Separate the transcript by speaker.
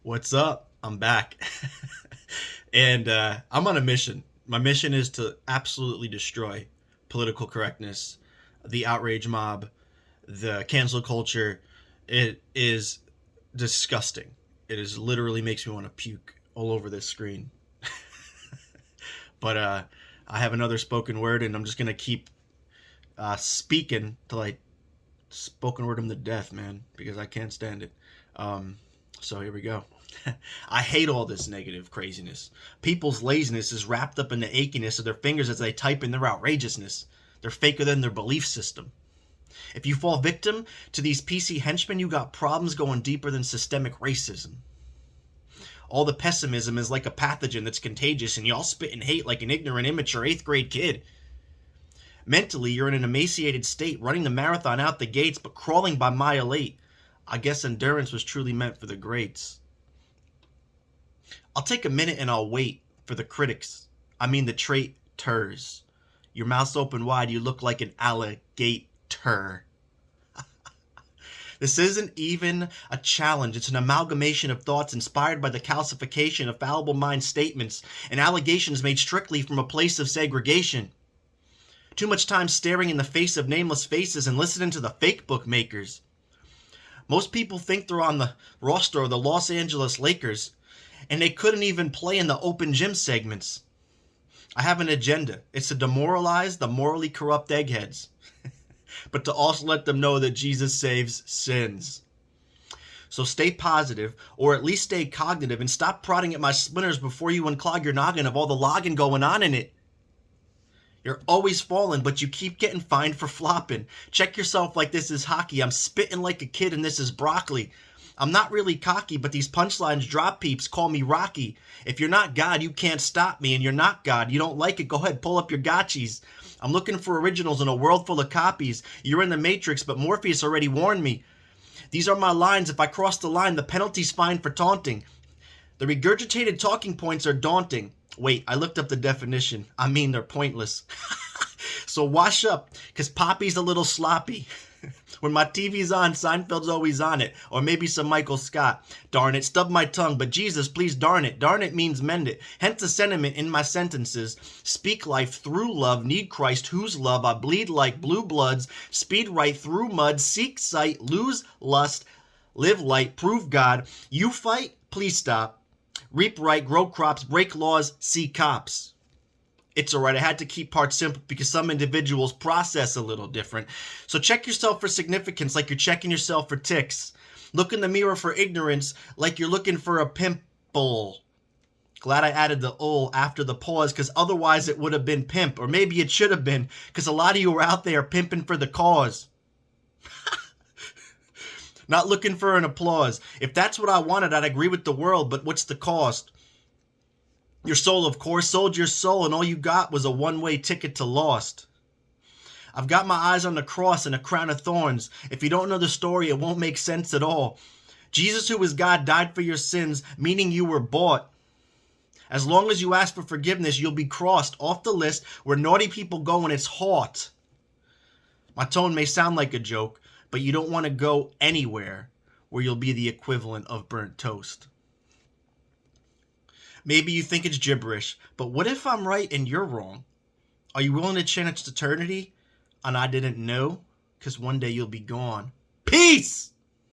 Speaker 1: What's up? I'm back. And I'm on a mission. My mission is to absolutely destroy political correctness, the outrage mob, the cancel culture. It is disgusting. It is literally makes me want to puke all over this screen. But I have another spoken word, and I'm just gonna keep speaking till I spoken word him to death, man, because I can't stand it. Um, so here we go. I hate all this negative craziness. People's laziness is wrapped up in the achiness of their fingers as they type in their outrageousness. They're faker than their belief system. If you fall victim to these PC henchmen, you got problems going deeper than systemic racism. All the pessimism is like a pathogen that's contagious, and y'all spit and hate like an ignorant, immature 8th grade kid. Mentally, you're in an emaciated state, running the marathon out the gates, but crawling by mile 8. I guess endurance was truly meant for the greats. I'll take a minute and I'll wait for the critics. I mean the traitors. Your mouth's open wide, you look like an alligator. This isn't even a challenge. It's an amalgamation of thoughts inspired by the calcification of fallible mind statements and allegations made strictly from a place of segregation. Too much time staring in the face of nameless faces and listening to the fake bookmakers. Most people think they're on the roster of the Los Angeles Lakers, and they couldn't even play in the open gym segments. I have an agenda. It's to demoralize the morally corrupt eggheads, but to also let them know that Jesus saves sins. So stay positive, or at least stay cognitive, and stop prodding at my splinters before you unclog your noggin of all the logging going on in it. You're always falling, but you keep getting fined for flopping. Check yourself like this is hockey. I'm spitting like a kid and this is broccoli. I'm not really cocky, but these punchlines drop peeps call me Rocky. If you're not God, you can't stop me, and you're not God. You don't like it, go ahead, pull up your gotchis. I'm looking for originals in a world full of copies. You're in the Matrix, but Morpheus already warned me. These are my lines. If I cross the line, the penalty's fine for taunting. The regurgitated talking points are daunting. Wait, I looked up the definition. I mean, they're pointless. So wash up, because Poppy's a little sloppy. When my TV's on, Seinfeld's always on it. Or maybe some Michael Scott. Darn it, stub my tongue, but Jesus, please darn it. Darn it means mend it. Hence the sentiment in my sentences. Speak life through love, need Christ, whose love I bleed like blue bloods. Speed right through mud, seek sight, lose lust, live light, prove God. You fight, please stop. Reap right, grow crops, break laws, see cops. It's alright, I had to keep parts simple because some individuals process a little different. So check yourself for significance like you're checking yourself for ticks. Look in the mirror for ignorance like you're looking for a pimple. Glad I added the ul after the pause, because otherwise it would have been pimp. Or maybe it should have been, because a lot of you are out there pimping for the cause. Not looking for an applause. If that's what I wanted, I'd agree with the world, but what's the cost? Your soul, of course, sold your soul, and all you got was a one-way ticket to lost. I've got my eyes on the cross and a crown of thorns. If you don't know the story, it won't make sense at all. Jesus, who is God, died for your sins, meaning you were bought. As long as you ask for forgiveness, you'll be crossed off the list where naughty people go when it's hot. My tone may sound like a joke, but you don't want to go anywhere where you'll be the equivalent of burnt toast. Maybe you think it's gibberish, but what if I'm right and you're wrong? Are you willing to chance eternity? And I didn't know? Because one day you'll be gone. Peace!